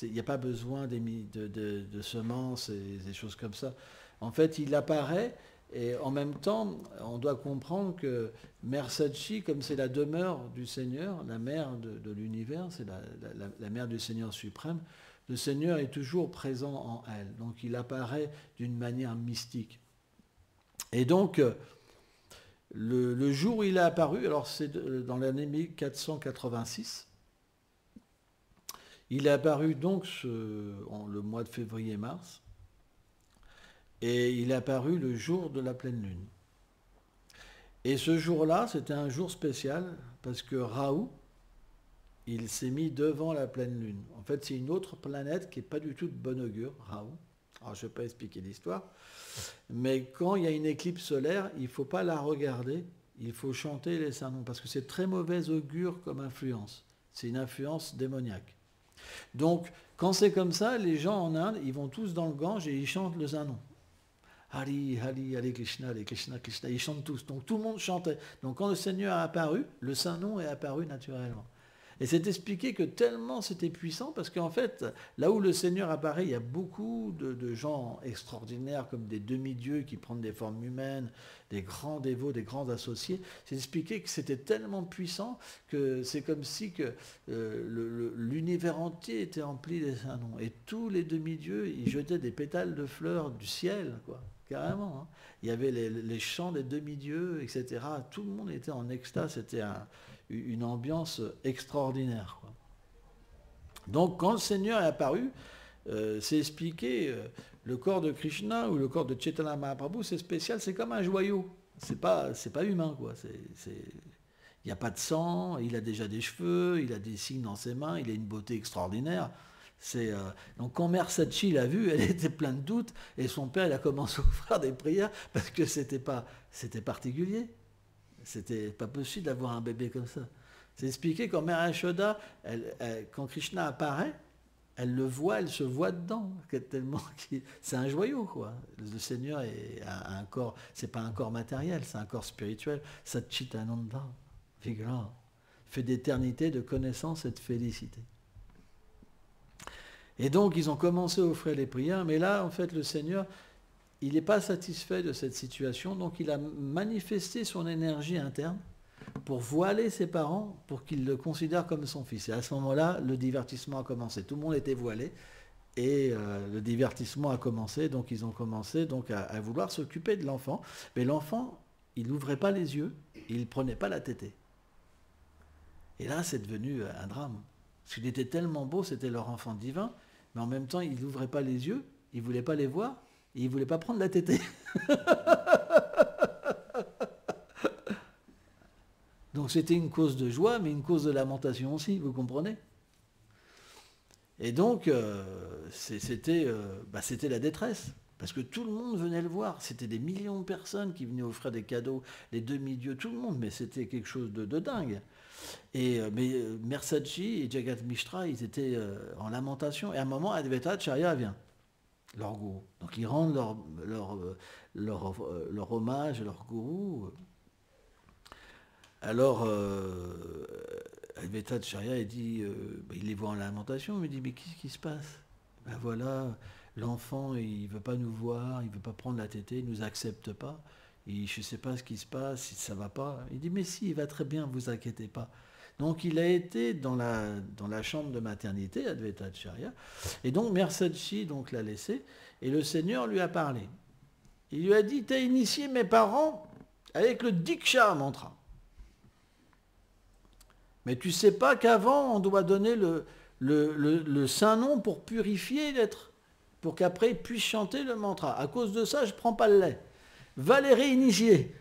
Il n'y a pas besoin de semences et des choses comme ça. En fait, il apparaît et en même temps, on doit comprendre que Mère Sachi, comme c'est la demeure du Seigneur, la mère de l'univers, c'est la mère du Seigneur suprême, le Seigneur est toujours présent en elle. Donc il apparaît d'une manière mystique. Et donc, le jour où il est apparu, alors c'est dans l'année 1486, il est apparu donc le mois de février-mars, et il est apparu le jour de la pleine lune. Et ce jour-là, c'était un jour spécial, parce que Rahu, il s'est mis devant la pleine lune. En fait, c'est une autre planète qui n'est pas du tout de bon augure, Rahu. Alors, je ne vais pas expliquer l'histoire, mais quand il y a une éclipse solaire, il ne faut pas la regarder, il faut chanter les saints noms, parce que c'est très mauvais augure comme influence. C'est une influence démoniaque. Donc, quand c'est comme ça, les gens en Inde, ils vont tous dans le Gange et ils chantent le saint nom. Hari, Hari, Hare Krishna, Krishna, ils chantent tous. Donc tout le monde chantait. Donc quand le Seigneur est apparu, le saint nom est apparu naturellement. Et c'est expliqué que tellement c'était puissant, parce qu'en fait, là où le Seigneur apparaît, il y a beaucoup de gens extraordinaires, comme des demi-dieux qui prennent des formes humaines, des grands dévots, des grands associés. C'est expliqué que c'était tellement puissant que c'est comme si que, l'univers entier était empli des saints noms. Et tous les demi-dieux, ils jetaient des pétales de fleurs du ciel, quoi. Carrément. Hein. Il y avait les chants des demi-dieux, etc. Tout le monde était en extase. C'était une ambiance extraordinaire, quoi. Donc quand le Seigneur est apparu, c'est expliqué, le corps de Krishna ou le corps de Chaitanya Mahaprabhu, c'est spécial, c'est comme un joyau. C'est pas humain, quoi. Il n'y a pas de sang, il a déjà des cheveux, il a des signes dans ses mains, il a une beauté extraordinaire. Donc quand Mère Sachi l'a vu, elle était pleine de doutes, et son père, il a commencé à faire des prières, parce que c'était particulier. C'était pas possible d'avoir un bébé comme ça. C'est expliqué quand Mère Yashoda, quand Krishna apparaît, elle le voit, elle se voit dedans. Tellement c'est un joyau, quoi. Le Seigneur a un corps, c'est pas un corps matériel, c'est un corps spirituel. Satchitananda, Vigra, fait d'éternité, de connaissance et de félicité. Et donc, ils ont commencé à offrir les prières, mais là, en fait, le Seigneur, il n'est pas satisfait de cette situation, donc il a manifesté son énergie interne pour voiler ses parents, pour qu'ils le considèrent comme son fils. Et à ce moment-là, le divertissement a commencé. Tout le monde était voilé, et le divertissement a commencé, donc ils ont commencé donc, à vouloir s'occuper de l'enfant. Mais l'enfant, il n'ouvrait pas les yeux, il ne prenait pas la tétée. Et là, c'est devenu un drame. Parce qu'il était tellement beau, c'était leur enfant divin, mais en même temps, il n'ouvrait pas les yeux, il ne voulait pas les voir, et il ne voulait pas prendre la tétée. Donc c'était une cause de joie, mais une cause de lamentation aussi, vous comprenez? Et donc, c'était la détresse. Parce que tout le monde venait le voir. C'était des millions de personnes qui venaient offrir des cadeaux, les demi-dieux, tout le monde. Mais c'était quelque chose de dingue. Mais Mère Sachi et Jagat Mishra, ils étaient en lamentation. Et à un moment, Advaita Acharya vient. leur gourou. Donc ils rendent leur hommage à leur gourou. Alors, Advaita Acharya, il dit, il les voit en lamentation, il me dit, mais qu'est-ce qui se passe? Ben voilà, l'enfant, il ne veut pas nous voir, il ne veut pas prendre la tétée, il ne nous accepte pas. Et je ne sais pas ce qui se passe, si ça ne va pas. Il dit, mais si, il va très bien, vous inquiétez pas. Donc il a été dans la chambre de maternité, Advaita Acharya, et donc Mersadji donc l'a laissé, et le Seigneur lui a parlé. Il lui a dit, tu as initié mes parents avec le Diksha mantra. Mais tu ne sais pas qu'avant, on doit donner le saint nom pour purifier l'être, pour qu'après il puisse chanter le mantra. À cause de ça, je ne prends pas le lait. Va les réinitier.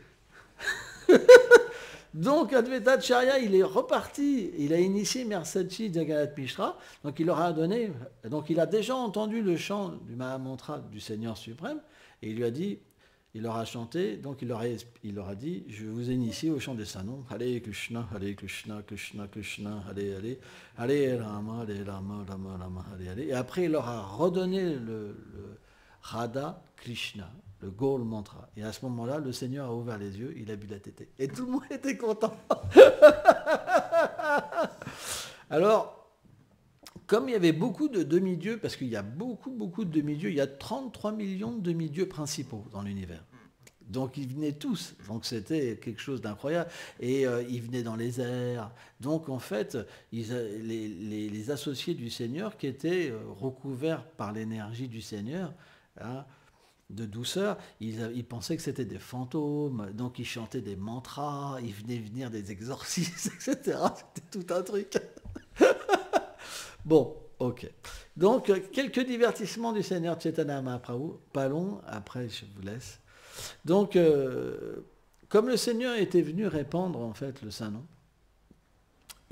Donc Advaita Acharya, il est reparti, il a initié Mersadji Jagannath Mishra, donc il leur a donné, donc il a déjà entendu le chant du Mahamantra du Seigneur suprême, et il lui a dit, il leur a chanté, donc il leur a dit, je vous initié au chant des saints noms, Hare Krishna, Krishna Krishna, Hare Rama, Rama Rama, Hare. Et après il leur a redonné le Radha Krishna, le Gaul mantra. Et à ce moment-là, le Seigneur a ouvert les yeux, il a bu la tétée. Et tout le monde était content. Alors, comme il y avait beaucoup de demi-dieux, parce qu'il y a beaucoup de demi-dieux, il y a 33 millions de demi-dieux principaux dans l'univers. Donc ils venaient tous, donc c'était quelque chose d'incroyable, et ils venaient dans les airs. Donc en fait, les associés du Seigneur qui étaient recouverts par l'énergie du Seigneur, hein, de douceur, ils pensaient que c'était des fantômes, donc ils chantaient des mantras, ils venaient venir des exorcistes, etc. C'était tout un truc. Bon, ok. Donc, quelques divertissements du Seigneur Chaitanya Mahaprabhu, pas long, après je vous laisse. Donc, comme le Seigneur était venu répandre en fait le Saint-Nom,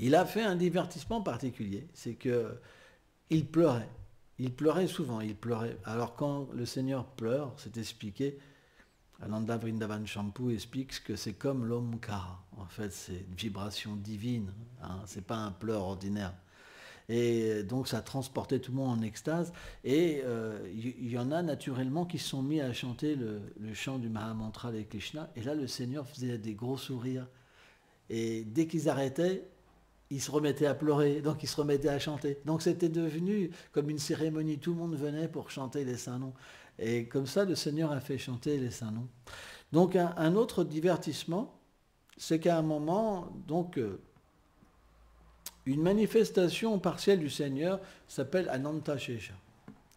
il a fait un divertissement particulier, c'est que il pleurait. Il pleurait souvent, il pleurait. Alors quand le Seigneur pleure, c'est expliqué, Ananda Vrindavan Champu explique que c'est comme l'Omkara. En fait, c'est une vibration divine, hein, c'est pas un pleur ordinaire. Et donc ça transportait tout le monde en extase. Et y en a naturellement qui se sont mis à chanter le chant du Mahamantra de Krishna. Et là, le Seigneur faisait des gros sourires. Et dès qu'ils arrêtaient, ils se remettaient à pleurer, donc ils se remettaient à chanter. Donc c'était devenu comme une cérémonie, tout le monde venait pour chanter les saints noms. Et comme ça, le Seigneur a fait chanter les saints noms. Donc un autre divertissement, c'est qu'à un moment, donc, une manifestation partielle du Seigneur s'appelle Ananta Shesha.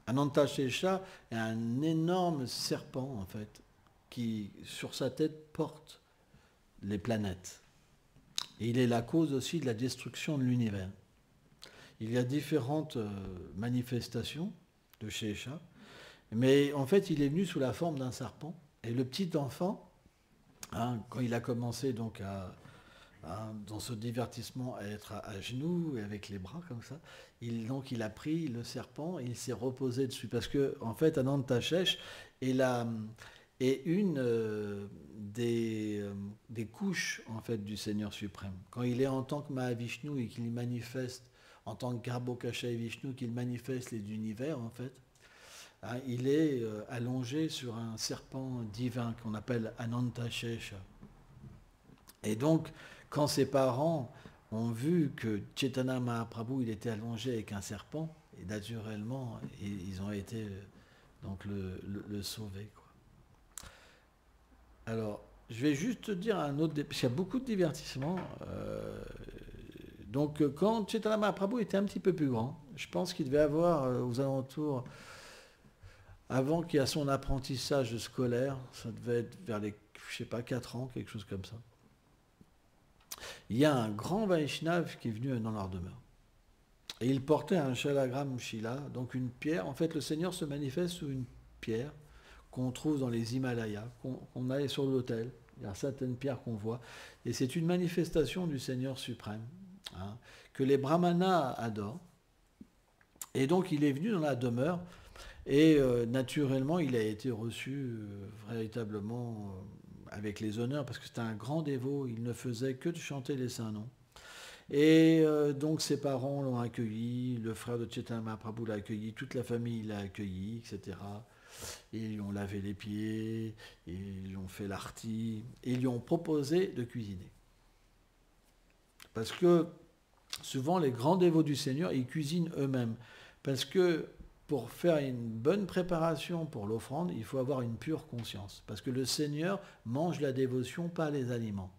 Ananta Shesha est un énorme serpent, en fait, qui, sur sa tête, porte les planètes. Et il est la cause aussi de la destruction de l'univers. Il y a différentes manifestations de Shesha, mais en fait, il est venu sous la forme d'un serpent. Et le petit enfant, hein, quand il a commencé donc dans ce divertissement à être à genoux et avec les bras comme ça, il a pris le serpent et il s'est reposé dessus. Parce que, en fait, Ananta Shesha est une des couches en fait du Seigneur suprême. Quand il est en tant que Mahavishnu et qu'il manifeste, en tant que Garbhokashayi Vishnu, qu'il manifeste les univers en fait, hein, il est allongé sur un serpent divin qu'on appelle Ananta Shesha. Et donc, quand ses parents ont vu que Chaitanya Mahaprabhu il était allongé avec un serpent, et naturellement, ils ont été donc le sauver, quoi. Alors, je vais juste te dire un autre, parce qu'il y a beaucoup de divertissements. Donc, quand Chaitanya Mahaprabhu était un petit peu plus grand, je pense qu'il devait avoir aux alentours, avant qu'il y ait son apprentissage scolaire, ça devait être vers les, je sais pas, 4 ans, quelque chose comme ça. Il y a un grand Vaishnav qui est venu dans leur demeure. Et il portait un Shalagram Shila, donc une pierre. En fait, le Seigneur se manifeste sous une pierre qu'on trouve dans les Himalayas, qu'on a sur l'autel. Il y a certaines pierres qu'on voit. Et c'est une manifestation du Seigneur suprême, hein, que les brahmanas adorent. Et donc, il est venu dans la demeure. Et naturellement, il a été reçu véritablement avec les honneurs, parce que c'était un grand dévot. Il ne faisait que de chanter les saints noms. Et donc ses parents l'ont accueilli, le frère de Chaitanya Mahaprabhu l'a accueilli, toute la famille l'a accueilli, etc. Et ils lui ont lavé les pieds, et ils lui ont fait l'arti, et ils lui ont proposé de cuisiner. Parce que souvent les grands dévots du Seigneur, ils cuisinent eux-mêmes. Parce que pour faire une bonne préparation pour l'offrande, il faut avoir une pure conscience. Parce que le Seigneur mange la dévotion, pas les aliments.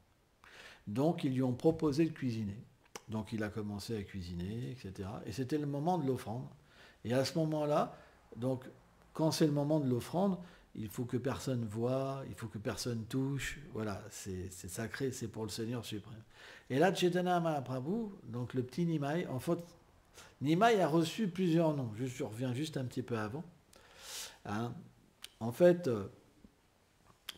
Donc ils lui ont proposé de cuisiner. Donc il a commencé à cuisiner, etc. Et c'était le moment de l'offrande. Et à ce moment-là, donc quand c'est le moment de l'offrande, il faut que personne voie, il faut que personne touche. Voilà, c'est sacré, c'est pour le Seigneur suprême. Et là, Chaitanya Mahaprabhu, donc le petit Nimai, en fait, Nimai a reçu plusieurs noms. Je reviens juste un petit peu avant. Hein. En fait,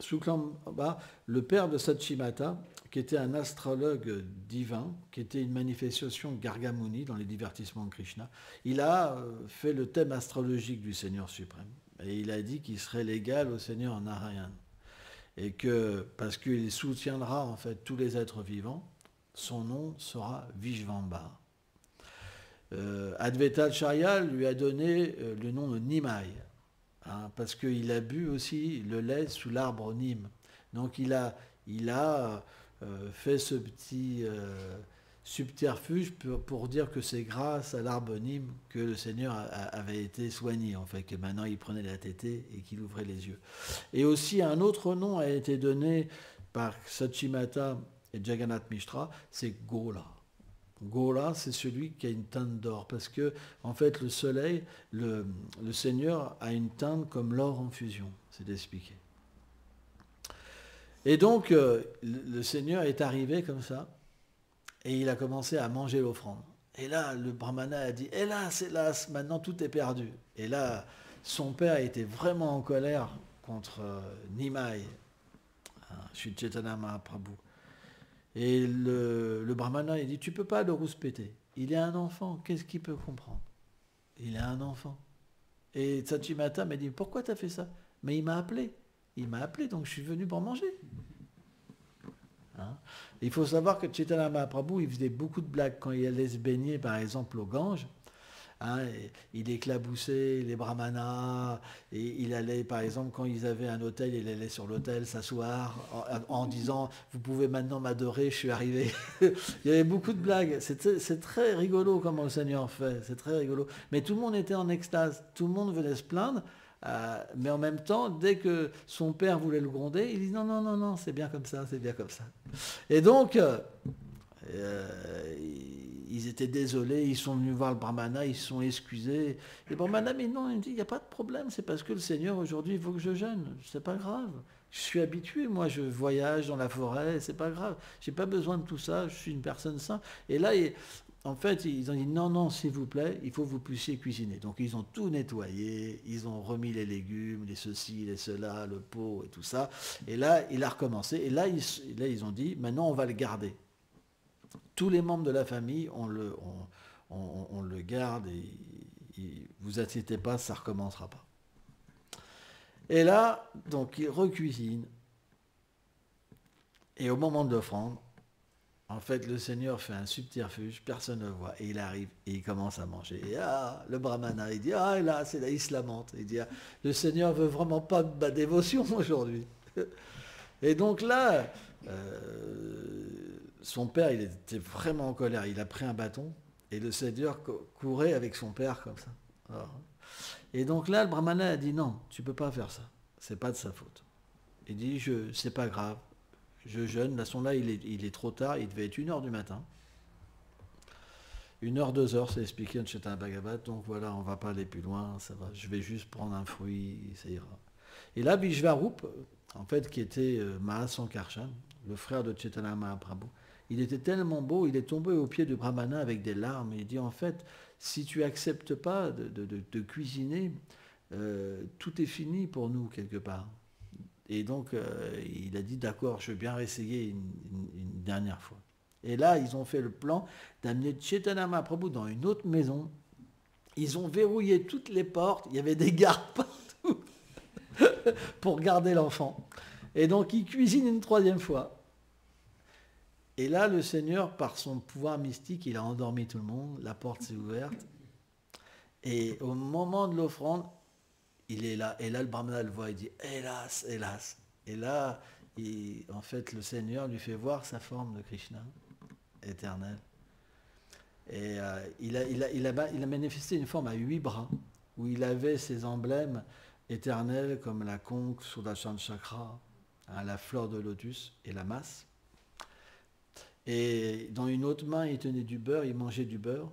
Suklamba, le père de Sachimata, qui était un astrologue divin, qui était une manifestation de Gargamuni dans les divertissements de Krishna, il a fait le thème astrologique du Seigneur suprême. Et il a dit qu'il serait l'égal au Seigneur Narayan. Et que, parce qu'il soutiendra en fait tous les êtres vivants, son nom sera Vishvambara. Advaita Acharya lui a donné le nom de Nimai, hein, parce qu'il a bu aussi le lait sous l'arbre Nîmes. Donc il a fait ce petit subterfuge pour dire que c'est grâce à l'arbre Nîmes que le Seigneur avait été soigné, en fait, que maintenant il prenait la tétée et qu'il ouvrait les yeux. Et aussi un autre nom a été donné par Sachimata et Jagannath Mishra, c'est Gola. Gola, c'est celui qui a une teinte d'or, parce que en fait le soleil, le Seigneur a une teinte comme l'or en fusion, c'est expliqué. Et donc le Seigneur est arrivé comme ça, et il a commencé à manger l'offrande. Et là, le brahmana a dit, hélas, maintenant tout est perdu. Et là, son père était vraiment en colère contre Nimai, Sri Chaitanya Mahaprabhu. Et le brahmana, il dit, tu ne peux pas le rouspéter. Il est un enfant, qu'est-ce qu'il peut comprendre? Il est un enfant. Et Sachimata m'a dit, pourquoi tu as fait ça? Mais il m'a appelé, donc je suis venu pour manger. Hein? Il faut savoir que Chaitanya Mahaprabhu, il faisait beaucoup de blagues quand il allait se baigner, par exemple, au Gange. Hein, il éclaboussait les brahmanas, et il allait, par exemple, quand ils avaient un hôtel, il allait sur l'hôtel s'asseoir en disant « Vous pouvez maintenant m'adorer, je suis arrivé ». Il y avait beaucoup de blagues. C'est très rigolo comment le Seigneur fait, c'est très rigolo. Mais tout le monde était en extase, tout le monde venait se plaindre, mais en même temps, dès que son père voulait le gronder, il dit « Non, c'est bien comme ça, c'est bien comme ça ». Et donc, ils étaient désolés, ils sont venus voir le brahmana, ils se sont excusés. Le brahmana, mais non, il dit, il n'y a pas de problème, c'est parce que le Seigneur, aujourd'hui, il faut que je jeûne. C'est pas grave. Je suis habitué, moi, je voyage dans la forêt, c'est pas grave. J'ai pas besoin de tout ça, je suis une personne sainte. Et là, en fait, ils ont dit, non, s'il vous plaît, il faut que vous puissiez cuisiner. Donc, ils ont tout nettoyé, ils ont remis les légumes, les ceci, les cela, le pot et tout ça. Et là, il a recommencé. Et là, ils ont dit, maintenant, on va le garder. Tous les membres de la famille, on le garde et vous inquiétez pas, ça ne recommencera pas. Et là, donc il recuisine. Et au moment de l'offrande, en fait, le Seigneur fait un subterfuge, personne ne le voit, et il arrive et il commence à manger. Et le brahmana, il dit, là, c'est là, il se lamente. Il dit, le Seigneur veut vraiment pas de ma dévotion aujourd'hui. Et donc là, son père, il était vraiment en colère. Il a pris un bâton et le Seigneur courait avec son père comme ça. Alors, et donc là, le brahmana a dit non, tu ne peux pas faire ça. C'est pas de sa faute. Il dit, c'est pas grave. Je jeûne. Là, il est trop tard. Il devait être 1h du matin. 1h, 2h, c'est expliqué dans Chaitanya Bhagavat. Donc voilà, on ne va pas aller plus loin. Ça va. Je vais juste prendre un fruit, ça ira. Et là, Vishvarup, en fait, qui était Mahasankarshan, le frère de Chaitanya Mahaprabhu, il était tellement beau, il est tombé aux pieds du brahmana avec des larmes. Et il dit, en fait, si tu n'acceptes pas de cuisiner, tout est fini pour nous, quelque part. Et donc, il a dit, d'accord, je veux bien essayer une dernière fois. Et là, ils ont fait le plan d'amener Chaitanya Mahaprabhu dans une autre maison. Ils ont verrouillé toutes les portes, il y avait des gardes partout pour garder l'enfant. Et donc, ils cuisinent une troisième fois. Et là, le Seigneur, par son pouvoir mystique, il a endormi tout le monde, la porte s'est ouverte. Et au moment de l'offrande, il est là. Et là, le brahmana le voit, il dit, hélas, hélas. Et là, en fait, le Seigneur lui fait voir sa forme de Krishna, éternelle. Et il a manifesté une forme à 8 bras, où il avait ses emblèmes éternels comme la conque, Sudarshan Chakra, hein, la fleur de lotus et la masse. Et dans une autre main, il tenait du beurre, il mangeait du beurre.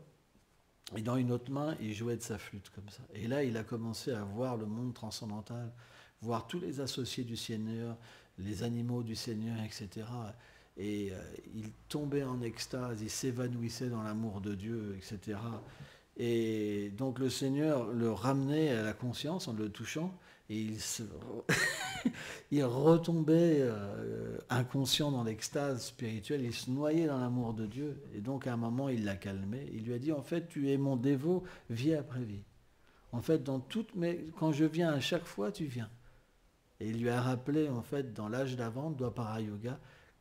Et dans une autre main, il jouait de sa flûte comme ça. Et là, il a commencé à voir le monde transcendantal, voir tous les associés du Seigneur, les animaux du Seigneur, etc. Et il tombait en extase, il s'évanouissait dans l'amour de Dieu, etc. Et donc le Seigneur le ramenait à la conscience en le touchant, et il retombait inconscient dans l'extase spirituelle, il se noyait dans l'amour de Dieu. Et donc à un moment, il l'a calmé, il lui a dit, en fait, tu es mon dévot vie après vie. En fait, quand je viens à chaque fois, tu viens. Et il lui a rappelé, en fait, dans l'âge d'avant, Dwapara Yoga,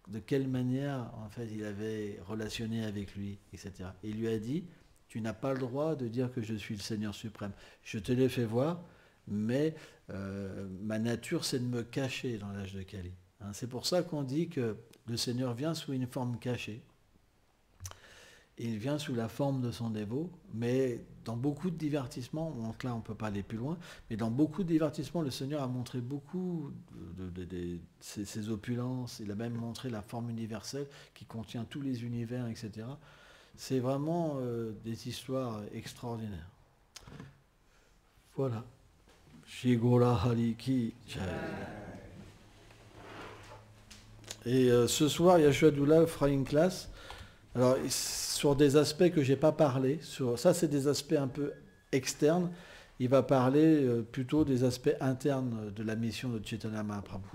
de quelle manière, en fait, il avait relationné avec lui, etc. Et il lui a dit, tu n'as pas le droit de dire que je suis le Seigneur suprême. Je te l'ai fait voir, mais ma nature, c'est de me cacher dans l'âge de Kali. Hein, c'est pour ça qu'on dit que le Seigneur vient sous une forme cachée. Il vient sous la forme de son dévot, mais dans beaucoup de divertissements, donc là on ne peut pas aller plus loin, mais dans beaucoup de divertissements, le Seigneur a montré beaucoup de ses opulences, il a même montré la forme universelle qui contient tous les univers, etc. C'est vraiment des histoires extraordinaires. Voilà. Shri Gora Hari Ki Jai. Et ce soir, Yashua Doula fera une classe. Alors, sur des aspects que je n'ai pas parlé, ça c'est des aspects un peu externes, il va parler plutôt des aspects internes de la mission de Chaitanya Mahaprabhu.